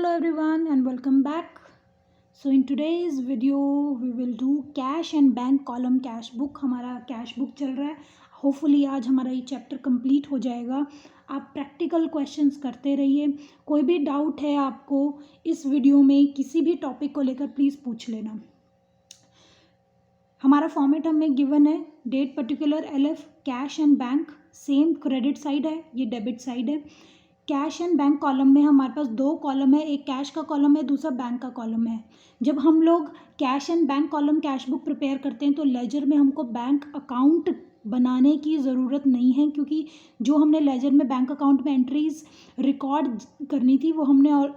Hello everyone and welcome back. So in today's video we will do cash and bank column cash book. हमारा cash book चल रहा है. Hopefully आज हमारा ये चैप्टर कंप्लीट हो जाएगा. आप प्रैक्टिकल क्वेश्चंस करते रहिए. कोई भी डाउट है आपको इस वीडियो में किसी भी टॉपिक को लेकर प्लीज़ पूछ लेना. हमारा फॉर्मेट हमें गिवन है. Date particular LF cash and bank. Same credit side है, ये डेबिट साइड है. कैश एंड बैंक कॉलम में हमारे पास दो कॉलम है. एक कैश का कॉलम है, दूसरा बैंक का कॉलम है. जब हम लोग cash and bank column cash book prepare करते हैं तो लेजर में हमको बैंक अकाउंट बनाने की ज़रूरत नहीं है, क्योंकि जो हमने लेजर में बैंक अकाउंट में एंट्रीज रिकॉर्ड करनी थी वो हमने और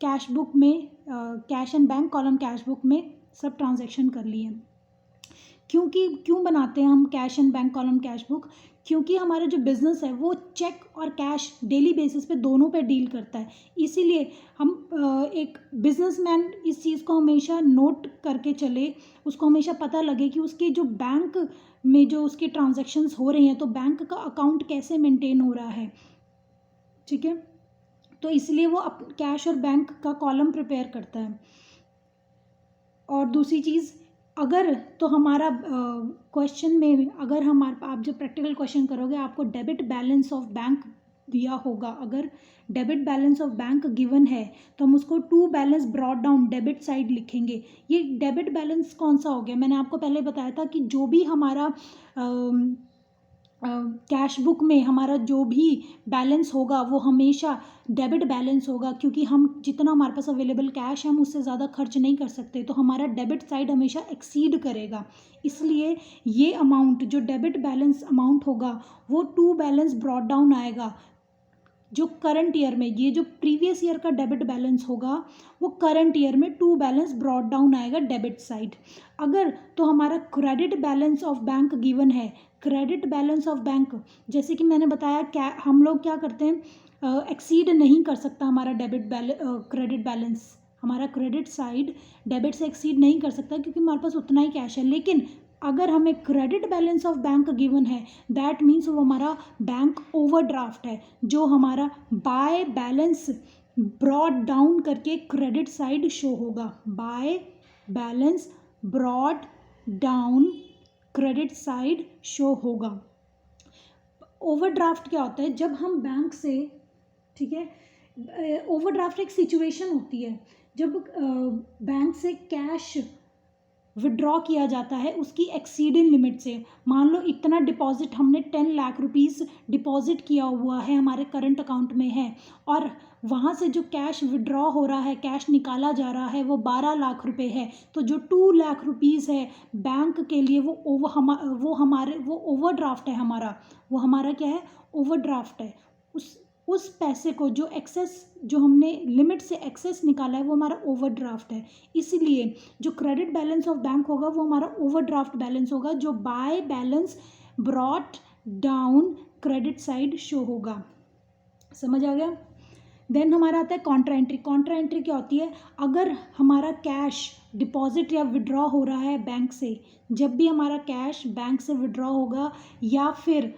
कैश बुक में cash and bank column cash book में सब ट्रांजैक्शन कर लिए. क्यों बनाते हैं हम cash and bank column cash book? क्योंकि हमारा जो बिज़नेस है वो चेक और कैश डेली बेसिस पे दोनों पे डील करता है. इसीलिए हम एक बिजनेसमैन इस चीज़ को हमेशा नोट करके चले, उसको हमेशा पता लगे कि उसके जो बैंक में जो उसकी ट्रांजैक्शंस हो रही हैं तो बैंक का अकाउंट कैसे मेंटेन हो रहा है. ठीक है, तो इसलिए वो कैश और बैंक का कॉलम प्रिपेयर करता है. और दूसरी चीज़, अगर तो हमारा क्वेश्चन में अगर आप जब प्रैक्टिकल क्वेश्चन करोगे आपको डेबिट बैलेंस ऑफ बैंक दिया होगा. अगर debit balance of bank given है तो हम उसको to balance brought down debit side लिखेंगे. ये डेबिट बैलेंस कौन सा हो गया? मैंने आपको पहले बताया था कि जो भी हमारा कैश बुक में हमारा जो भी बैलेंस होगा वो हमेशा डेबिट बैलेंस होगा, क्योंकि हम जितना हमारे पास अवेलेबल कैश है हम उससे ज़्यादा खर्च नहीं कर सकते, तो हमारा डेबिट साइड हमेशा एक्सीड करेगा. इसलिए ये अमाउंट जो डेबिट बैलेंस अमाउंट होगा वो टू बैलेंस ब्रॉट डाउन आएगा. जो करंट ईयर में, ये जो प्रीवियस ईयर का डेबिट बैलेंस होगा वो करंट ईयर में टू बैलेंस ब्रॉट डाउन आएगा डेबिट साइड. अगर तो हमारा credit balance of bank given है. क्रेडिट बैलेंस ऑफ बैंक, जैसे कि मैंने बताया, क्या हम लोग क्या करते हैं, एक्सीड नहीं कर सकता हमारा क्रेडिट बैलेंस. हमारा क्रेडिट साइड डेबिट से एक्सीड नहीं कर सकता क्योंकि हमारे पास उतना ही कैश है. लेकिन अगर हमें credit balance of bank given है दैट मीन्स वो हमारा बैंक ओवरड्राफ्ट है, जो हमारा बाय बैलेंस ब्रॉट डाउन करके क्रेडिट साइड शो होगा. By balance brought down credit side show होगा. ओवरड्राफ्ट क्या होता है? जब हम बैंक से, ठीक है, ओवरड्राफ्ट एक सिचुएशन होती है जब बैंक से कैश विड्रॉ किया जाता है उसकी एक्सीडिंग लिमिट से. मान लो इतना डिपॉजिट हमने 10 लाख रुपीस डिपॉजिट किया हुआ है, हमारे करंट अकाउंट में है, और वहाँ से जो कैश विड्रॉ हो रहा है, कैश निकाला जा रहा है वो 12 लाख रुपए है. तो जो 2 लाख रुपीस है बैंक के लिए वो ओवरड्राफ्ट है. वो हमारा क्या है? ओवरड्राफ्ट है. उस पैसे को जो एक्सेस, जो हमने लिमिट से एक्सेस निकाला है वो हमारा ओवरड्राफ्ट है. इसीलिए जो क्रेडिट बैलेंस ऑफ बैंक होगा वो हमारा ओवरड्राफ्ट बैलेंस होगा, जो by balance brought down credit side show होगा. समझ आ गया? देन हमारा आता है कॉन्ट्रा एंट्री. कॉन्ट्रा एंट्री क्या होती है? अगर हमारा कैश डिपॉजिट या विड्रॉ हो रहा है बैंक से, जब भी हमारा कैश बैंक से विड्रॉ होगा या फिर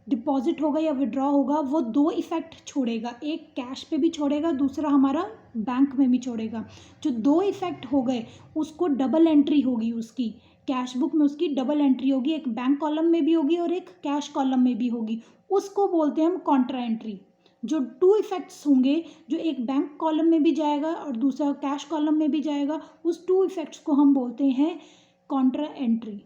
डिपॉजिट होगा या विड्रॉ होगा, वो दो इफ़ेक्ट छोड़ेगा. एक कैश पे भी छोड़ेगा, दूसरा हमारा बैंक में भी छोड़ेगा. जो दो इफ़ेक्ट हो गए उसको डबल एंट्री होगी, उसकी कैश बुक में उसकी डबल एंट्री होगी. एक बैंक कॉलम में भी होगी और एक कैश कॉलम में भी होगी. उसको बोलते हैं हम कॉन्ट्रा एंट्री. जो टू इफ़ेक्ट्स होंगे, जो एक बैंक कॉलम में भी जाएगा और दूसरा कैश कॉलम में भी जाएगा, उस टू इफ़ेक्ट्स को हम बोलते हैं कॉन्ट्रा एंट्री.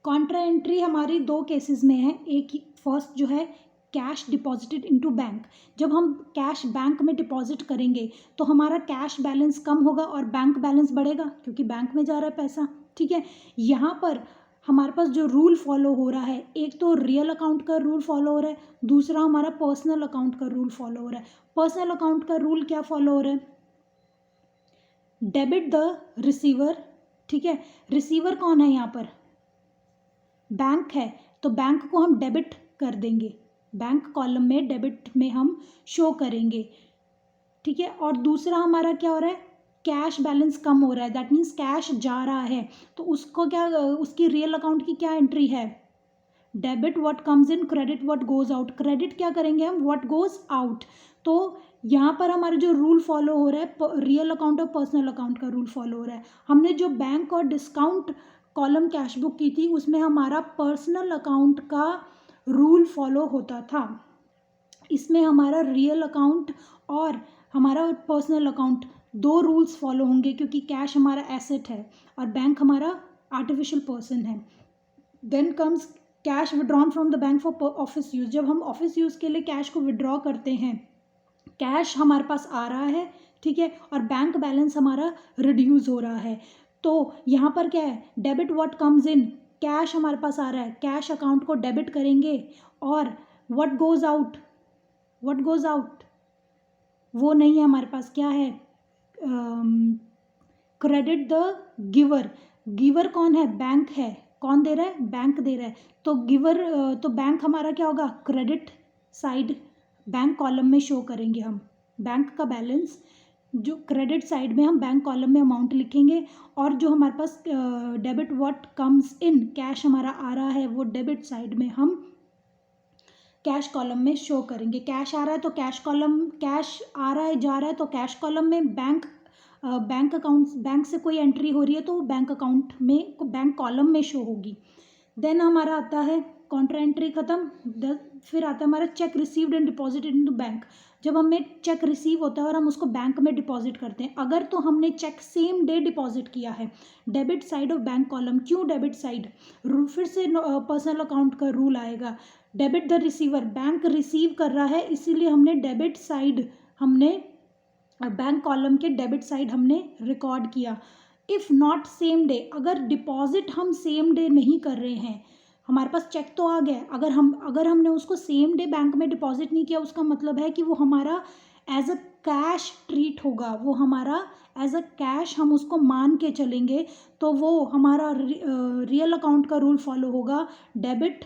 कॉन्ट्रा एंट्री हमारी दो केसेस में है. एक फर्स्ट जो है कैश डिपॉजिटेड इनटू बैंक. जब हम कैश बैंक में डिपॉजिट करेंगे तो हमारा कैश बैलेंस कम होगा और बैंक बैलेंस बढ़ेगा क्योंकि बैंक में जा रहा है पैसा. ठीक है, यहाँ पर हमारे पास जो रूल फॉलो हो रहा है, एक तो रियल अकाउंट का रूल फॉलो हो रहा है, दूसरा हमारा पर्सनल अकाउंट का रूल फॉलो हो रहा है. पर्सनल अकाउंट का रूल क्या फॉलो हो रहा है? Debit the receiver. ठीक है, रिसीवर कौन है यहाँ पर? बैंक है, तो बैंक को हम डेबिट कर देंगे, बैंक कॉलम में डेबिट में हम शो करेंगे. ठीक है, और दूसरा हमारा क्या हो रहा है? कैश बैलेंस कम हो रहा है, दैट मीन्स कैश जा रहा है, तो उसको क्या, उसकी रियल अकाउंट की क्या एंट्री है? Debit what comes in, credit what goes out. Credit क्या करेंगे हम, व्हाट गोज आउट। तो यहाँ पर हमारा जो रूल फॉलो हो रहा है रियल अकाउंट और पर्सनल अकाउंट का रूल फॉलो हो रहा है। हमने जो बैंक और डिस्काउंट कॉलम कैश बुक की थी उसमें हमारा पर्सनल अकाउंट का रूल फॉलो होता था। इसमें हमारा रियल अकाउंट और हमारा पर्सनल अकाउंट दो रूल्स फॉलो होंगे, क्योंकि कैश हमारा एसेट है और बैंक हमारा आर्टिफिशियल पर्सन है। Then comes cash withdrawn from the bank for office use. जब हम ऑफिस यूज़ के लिए कैश को विड्रॉ करते हैं, कैश हमारे पास आ रहा है, ठीक है, और बैंक बैलेंस हमारा रिड्यूस हो रहा है। तो यहाँ पर क्या है, debit what comes in, cash हमारे पास आ रहा है, कैश अकाउंट को डेबिट करेंगे, और what goes out, what goes out वो नहीं है हमारे पास, क्या है, क्रेडिट द गिवर। गिवर कौन है, बैंक है। कौन दे रहा है, बैंक दे रहा है। तो गिवर, तो बैंक हमारा क्या होगा, क्रेडिट साइड बैंक कॉलम में शो करेंगे हम। बैंक का बैलेंस जो क्रेडिट साइड में हम बैंक कॉलम में अमाउंट लिखेंगे, और जो हमारे पास debit what comes in, cash हमारा आ रहा है, वो डेबिट साइड में हम कैश कॉलम में शो करेंगे। कैश आ रहा है तो कैश कॉलम, कैश आ रहा है जा रहा है तो कैश कॉलम में, बैंक अकाउंट, बैंक से कोई एंट्री हो रही है तो बैंक अकाउंट में, बैंक कॉलम में शो होगी। देन हमारा आता है कॉन्ट्रा एंट्री खत्म। फिर आता है हमारा cheque received and deposited into bank. जब हमें चेक रिसीव होता है और हम उसको बैंक में डिपॉजिट करते हैं, अगर तो हमने चेक सेम डे डिपॉजिट किया है, debit side of bank column. क्यों डेबिट साइड, फिर से पर्सनल अकाउंट का रूल आएगा। Debit the receiver, bank receive कर रहा है, इसीलिए हमने डेबिट साइड, हमने बैंक कॉलम के डेबिट साइड हमने रिकॉर्ड किया। इफ़ नॉट सेम डे, अगर डिपॉजिट हम सेम डे नहीं कर रहे हैं, हमारे पास चेक तो आ गया, अगर हमने उसको सेम डे बैंक में डिपॉजिट नहीं किया, उसका मतलब है कि वो हमारा एज अ कैश ट्रीट होगा, वो हमारा एज अ कैश हम उसको मान के चलेंगे। तो वो हमारा रियल अकाउंट का रूल फॉलो होगा, debit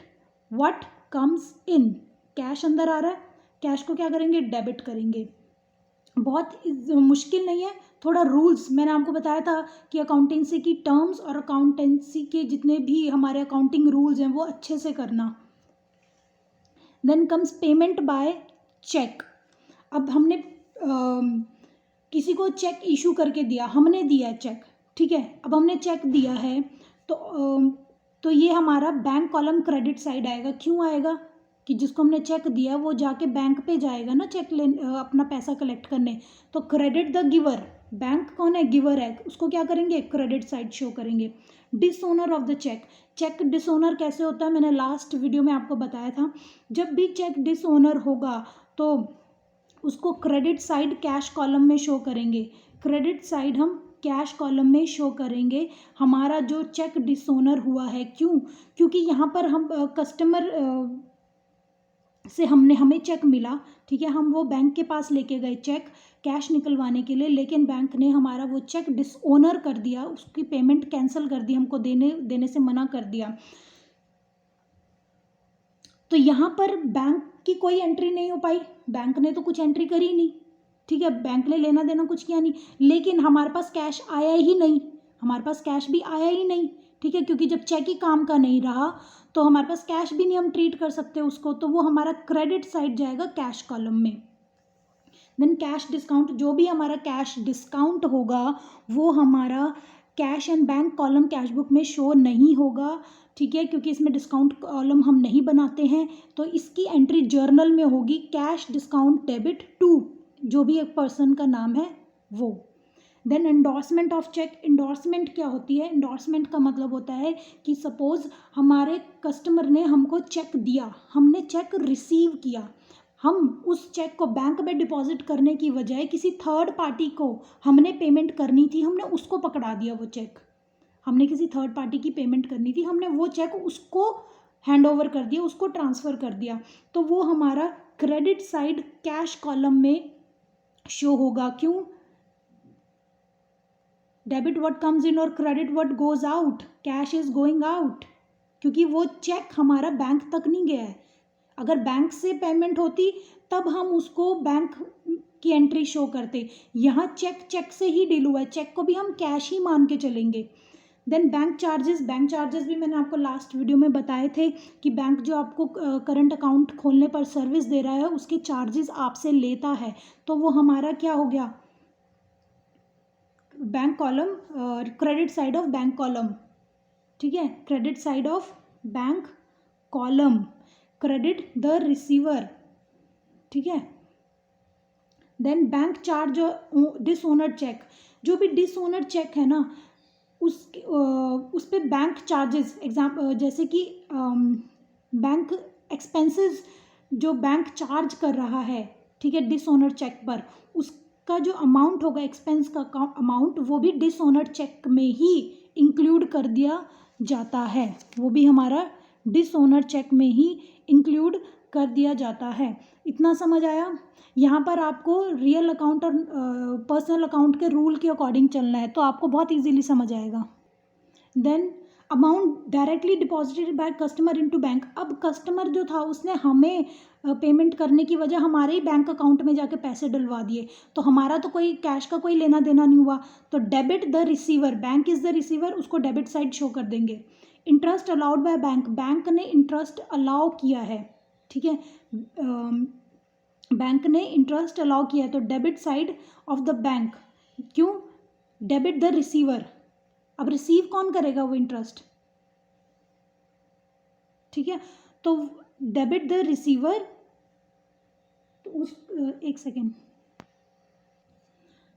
what comes in. Cash अंदर आ रहा है, कैश को क्या करेंगे, डेबिट करेंगे। बहुत मुश्किल नहीं है, थोड़ा रूल्स मैंने आपको बताया था कि अकाउंटेंसी की टर्म्स और अकाउंटेंसी के जितने भी हमारे अकाउंटिंग रूल्स हैं वो अच्छे से करना। Then comes payment by cheque. अब हमने किसी को चेक इशू करके दिया, हमने दिया चेक, ठीक है, अब हमने चेक दिया है तो ये हमारा बैंक कॉलम क्रेडिट साइड आएगा। क्यों आएगा, कि जिसको हमने चेक दिया वो जाके बैंक पे जाएगा ना चेक ले, अपना पैसा कलेक्ट करने। तो क्रेडिट द गिवर, बैंक कौन है, गिवर है, उसको क्या करेंगे, क्रेडिट साइड शो करेंगे। Dishonour of the check, check dishonour कैसे होता है, मैंने लास्ट वीडियो में आपको बताया था। जब भी चेक डिसओनर होगा तो उसको क्रेडिट साइड कैश कॉलम में शो करेंगे। क्रेडिट साइड हम कैश कॉलम में शो करेंगे हमारा जो चेक डिसओनर हुआ है। क्यों, क्योंकि यहाँ पर हम कस्टमर से हमें चेक मिला, ठीक है, हम वो बैंक के पास लेके गए चेक कैश निकलवाने के लिए, लेकिन बैंक ने हमारा वो चेक डिसओनर कर दिया, उसकी पेमेंट कैंसिल कर दी, हमको देने से मना कर दिया। तो यहाँ पर बैंक की कोई एंट्री नहीं हो पाई, बैंक ने तो कुछ एंट्री करी नहीं, ठीक है, बैंक ने लेना देना कुछ किया नहीं, लेकिन हमारे पास कैश आया ही नहीं, हमारे पास कैश भी आया ही नहीं, ठीक है, क्योंकि जब चेक ही काम का नहीं रहा तो हमारे पास कैश भी नहीं हम ट्रीट कर सकते उसको, तो वो हमारा क्रेडिट साइड जाएगा कैश कॉलम में। देन कैश डिस्काउंट, जो भी हमारा कैश डिस्काउंट होगा वो हमारा cash and bank column cash book में शो नहीं होगा, ठीक है, क्योंकि इसमें डिस्काउंट कॉलम हम नहीं बनाते हैं। तो इसकी एंट्री जर्नल में होगी, कैश डिस्काउंट डेबिट टू जो भी एक पर्सन का नाम है वो। Then endorsement of cheque, endorsement क्या होती है, एंडोर्समेंट का मतलब होता है कि सपोज हमारे कस्टमर ने हमको चेक दिया, हमने चेक रिसीव किया, हम उस चेक को बैंक में डिपॉजिट करने की बजाय किसी थर्ड पार्टी को हमने पेमेंट करनी थी, हमने उसको पकड़ा दिया वो चेक, हमने किसी थर्ड पार्टी की पेमेंट करनी थी, हमने वो चेक उसको हैंड ओवर कर दिया, उसको ट्रांसफ़र कर दिया, तो वो हमारा क्रेडिट साइड कैश कॉलम में शो होगा। क्यों, डेबिट व्हाट कम्स इन और credit what goes out, cash is going out, क्योंकि वो चेक हमारा बैंक तक नहीं गया है। अगर बैंक से पेमेंट होती तब हम उसको बैंक की एंट्री शो करते, यहाँ चेक से ही डील हुआ है, चेक को भी हम कैश ही मान के चलेंगे। देन बैंक चार्जेस भी मैंने आपको लास्ट वीडियो में बताए थे कि बैंक जो आपको करंट अकाउंट खोलने पर सर्विस दे रहा है उसके चार्जेस आपसे लेता है, तो वो हमारा क्या हो गया, bank column, credit side of bank column, ठीक है, credit side of bank column, credit the receiver, ठीक है। Then bank charge dishonour check, जो भी डिसओनर चेक है ना उस पे बैंक चार्जेस जैसे कि बैंक एक्सपेंसेस जो बैंक चार्ज कर रहा है, ठीक है, डिसओनर चेक पर, उसका जो अमाउंट होगा एक्सपेंस का अमाउंट वो भी डिसओनर चेक में ही इंक्लूड कर दिया जाता है, वो भी हमारा डिसओनर चेक में ही इंक्लूड कर दिया जाता है। इतना समझ आया। यहाँ पर आपको रियल अकाउंट और पर्सनल अकाउंट के रूल के अकॉर्डिंग चलना है तो आपको बहुत इजीली समझ आएगा। Then amount directly deposited by customer into bank, अब कस्टमर जो था उसने हमें पेमेंट करने की वजह हमारे ही बैंक अकाउंट में जाके पैसे डलवा दिए, तो हमारा तो कोई कैश का कोई लेना देना नहीं हुआ, तो debit the receiver, bank is the receiver, उसको डेबिट साइड शो कर देंगे। Interest allowed by bank, bank ने इंटरेस्ट अलाउ किया है, ठीक है, बैंक ने इंटरेस्ट अलाउ किया है तो debit side of the bank, क्यों, डेबिट द रिसीवर, अब रिसीव कौन करेगा वो इंटरेस्ट, ठीक है, तो डेबिट द रिसीवर, तो उस एक सेकेंड,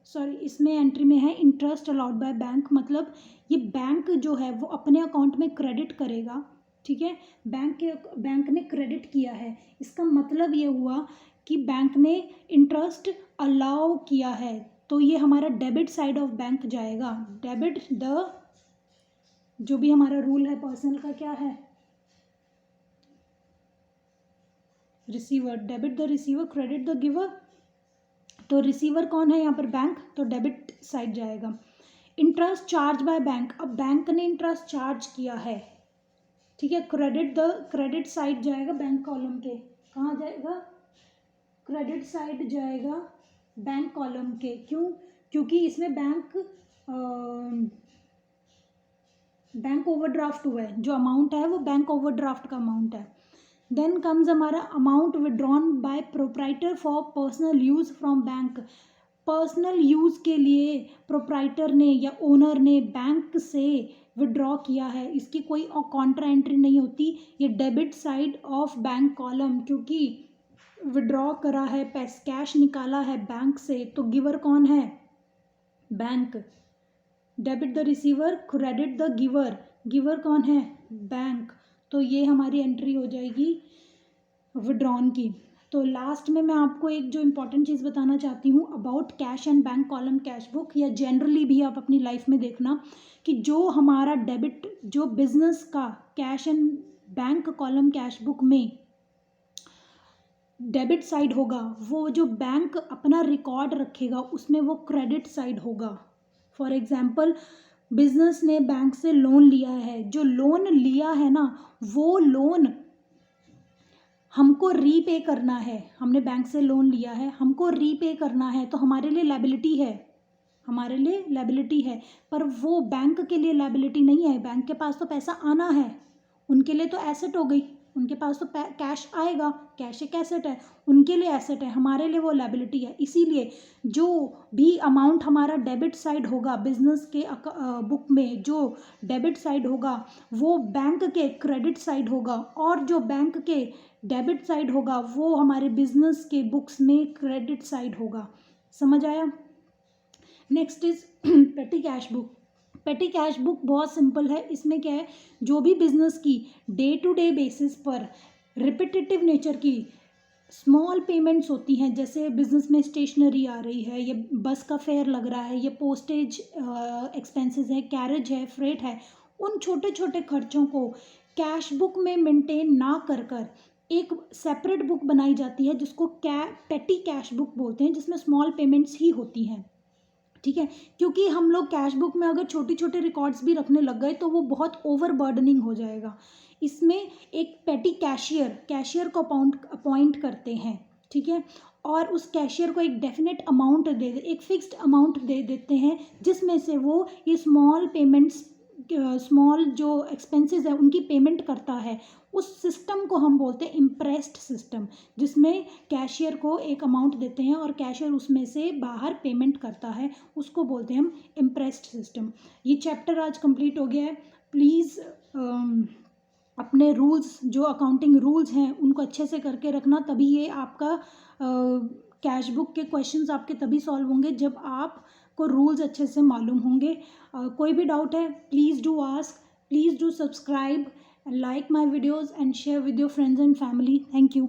सॉरी, इसमें एंट्री में है इंटरेस्ट अलाउड बाय बैंक, मतलब ये बैंक जो है वो अपने अकाउंट में क्रेडिट करेगा, ठीक है, बैंक ने क्रेडिट किया है, इसका मतलब ये हुआ कि बैंक ने इंटरेस्ट अलाउ किया है, तो ये हमारा डेबिट साइड ऑफ बैंक जाएगा। डेबिट द, जो भी हमारा रूल है पर्सनल का क्या है, receiver, debit the receiver, credit the giver, तो रिसीवर कौन है यहाँ पर, बैंक, तो डेबिट साइड जाएगा। इंटरेस्ट चार्ज बाय बैंक, अब बैंक ने इंटरेस्ट चार्ज किया है, ठीक है, क्रेडिट साइड जाएगा बैंक कॉलम के, कहाँ जाएगा, क्रेडिट साइड जाएगा बैंक कॉलम के, क्यों, क्योंकि इसमें बैंक ओवरड्राफ्ट हुआ है, जो अमाउंट है वो बैंक ओवरड्राफ्ट का अमाउंट है। देन कम्स हमारा amount withdrawn bye proprietor for personal use from bank, personal use के लिए प्रोप्राइटर ने या ओनर ने बैंक से विड्रॉ किया है, इसकी कोई कॉन्ट्रा एंट्री नहीं होती, ये debit side of bank column, क्योंकि विड्रॉ करा है, कैश निकाला है बैंक से, तो गिवर कौन है, bank, debit the receiver, credit the giver, giver कौन है, बैंक, तो ये हमारी एंट्री हो जाएगी विड्रॉन की। तो लास्ट में मैं आपको एक जो इम्पॉर्टेंट चीज़ बताना चाहती हूँ about cash and bank column cash book, या जनरली भी आप अपनी लाइफ में देखना कि जो हमारा डेबिट, जो बिजनेस का cash and bank column cash book में डेबिट साइड होगा, वो जो बैंक अपना रिकॉर्ड रखेगा उसमें वो क्रेडिट साइड होगा। फॉर एग्जाम्पल, बिजनेस ने बैंक से लोन लिया है, जो लोन लिया है ना वो लोन हमको रीपे करना है, हमने बैंक से लोन लिया है, हमको रीपे करना है, तो हमारे लिए लायबिलिटी है, हमारे लिए लायबिलिटी है, पर वो बैंक के लिए लायबिलिटी नहीं है, बैंक के पास तो पैसा आना है, उनके लिए तो एसेट हो गई, उनके पास तो कैश आएगा, कैश एक एसेट है, उनके लिए एसेट है, हमारे लिए वो लायबिलिटी है। इसीलिए जो भी अमाउंट हमारा डेबिट साइड होगा बिजनेस के बुक में, जो डेबिट साइड होगा वो बैंक के क्रेडिट साइड होगा, और जो बैंक के डेबिट साइड होगा वो हमारे बिजनेस के बुक्स में क्रेडिट साइड होगा। समझ आया। नेक्स्ट इज पेटी कैश बुक। पेटी कैश बुक बहुत सिंपल है, इसमें क्या है, जो भी बिजनेस की डे टू डे बेसिस पर रिपीटेटिव नेचर की स्मॉल पेमेंट्स होती हैं, जैसे बिजनेस में स्टेशनरी आ रही है, ये बस का फेयर लग रहा है, ये पोस्टेज एक्सपेंसेस है, कैरेज है, फ्रेट है, उन छोटे छोटे खर्चों को कैश बुक में मेंटेन ना कर एक सेपरेट बुक बनाई जाती है जिसको पेटी कैश बुक बोलते हैं, जिसमें स्मॉल पेमेंट्स ही होती हैं, ठीक है, क्योंकि हम लोग कैश बुक में अगर छोटे छोटे रिकॉर्ड्स भी रखने लग गए तो वो बहुत ओवर बर्डनिंग हो जाएगा। इसमें एक पेटी कैशियर को अपॉइंट करते हैं, ठीक है, और उस कैशियर को एक डेफिनेट अमाउंट एक फिक्स्ड अमाउंट दे देते हैं, जिसमें से वो ये स्मॉल पेमेंट्स स्मॉल जो एक्सपेंसेस है उनकी पेमेंट करता है, उस सिस्टम को हम बोलते हैं इम्प्रेस्ड सिस्टम, जिसमें कैशियर को एक अमाउंट देते हैं और कैशियर उसमें से बाहर पेमेंट करता है, उसको बोलते हैं हम इम्प्रेस्ड सिस्टम। ये चैप्टर आज कंप्लीट हो गया है। प्लीज़ अपने रूल्स, जो अकाउंटिंग रूल्स हैं उनको अच्छे से करके रखना, तभी ये आपका कैश बुक के क्वेश्चंस आपके तभी सॉल्व होंगे जब आपको रूल्स अच्छे से मालूम होंगे। कोई भी डाउट है please do ask, please do subscribe, like my videos and share with your friends and family. Thank you.